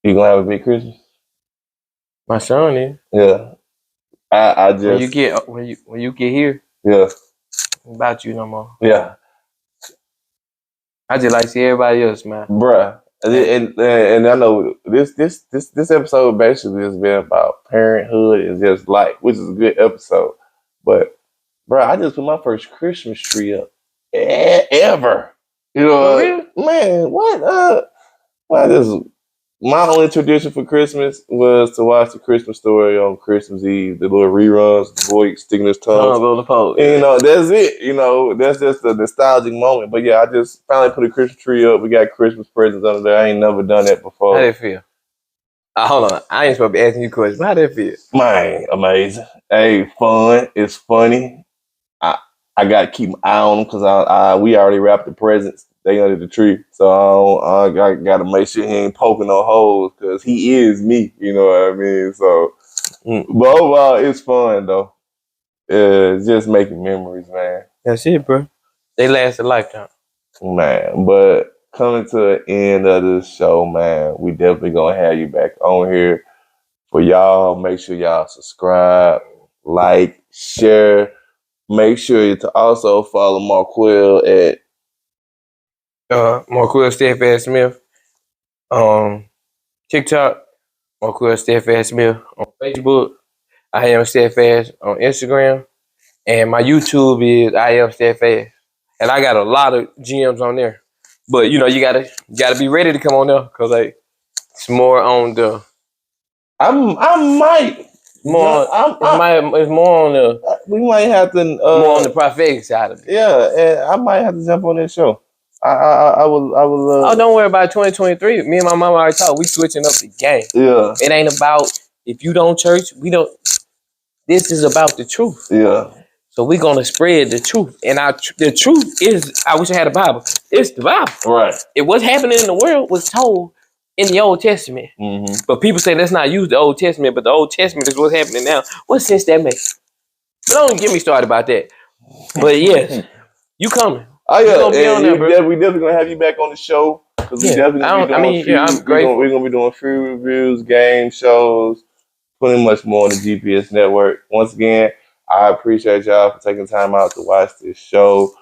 You gonna have a big Christmas? My son is. Yeah. I just when you get here, yeah. about you no more. Yeah. I just like to see everybody else, man. Bruh. And I know this episode basically has been about parenthood and just life, which is a good episode. But bruh, I just put my first Christmas tree up ever. You know, For real? man, what? Well, this my only tradition for Christmas was to watch the Christmas Story on Christmas Eve. The little reruns, the boy sticking his tongue. On the pole. And, you know, that's it. You know, that's just a nostalgic moment. But yeah, I just finally put a Christmas tree up. We got Christmas presents under there. I ain't never done that before. How did it feel? Hold on. I ain't supposed to be asking you questions. How did it feel? Man, amazing. Hey, fun. It's funny. I got to keep my eye on them because we already wrapped the presents. They under the tree. So I got to make sure he ain't poking no holes because he is me. You know what I mean? So, but overall, it's fun, though. Just making memories, man. That's it, bro. They last a lifetime. Man, but coming to the end of this show, man, we definitely going to have you back on here. For y'all, make sure y'all subscribe, like, share. Make sure to also follow MarQule at MarQule Steadfast Smith. TikTok, MarQule Steadfast Smith. On Facebook, I am Steadfast. On Instagram, and my YouTube is I am Steadfast. And I got a lot of GMs on there. But you know, you gotta be ready to come on there because like it's more on the I might more it's more on the we might have to more on the prophetic side of it. Yeah, and I might have to jump on that show. I will Oh, don't worry about 2023. Me and my mama already talked. We switching up the game. Yeah. It ain't about if you don't church, we don't. This is about the truth. Yeah. So we're gonna spread the truth, and the truth is. I wish I had a Bible. It's the Bible. Right. What's happening in the world was told in the Old Testament. Mm-hmm. But people say let's not use the Old Testament, but the Old Testament is what's happening now. What sense that makes? But don't get me started about that. But yes, you coming. Oh yeah, gonna be on there, bro. We definitely gonna have you back on the show. We definitely I'm grateful. We're gonna be doing free reviews, game shows, putting much more on the GPS network. Once again, I appreciate y'all for taking time out to watch this show.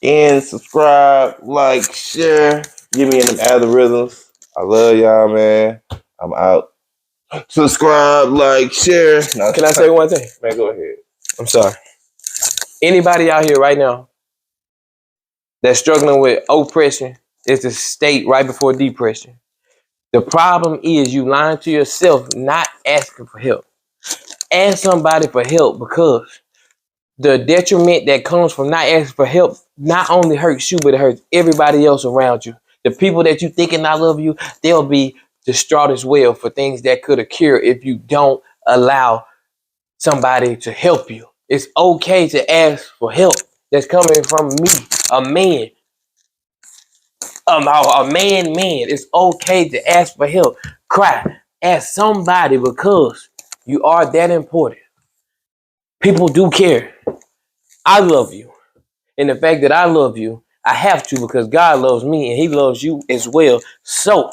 And subscribe, like, share, give me in them algorithms. I love y'all, man. I'm out. Subscribe, like, share. Now, can I say one thing? Man, go ahead. I'm sorry. Anybody out here right now that's struggling with oppression is the state right before depression. The problem is you lying to yourself, not asking for help. Ask somebody for help because the detriment that comes from not asking for help not only hurts you, but it hurts everybody else around you. The people that you thinking I love you, they'll be distraught as well for things that could occur if you don't allow somebody to help you. It's okay to ask for help. That's coming from me, a man. A man. It's okay to ask for help. Cry. Ask somebody because you are that important. People do care. I love you. And the fact that I love you, I have to because God loves me and he loves you as well. So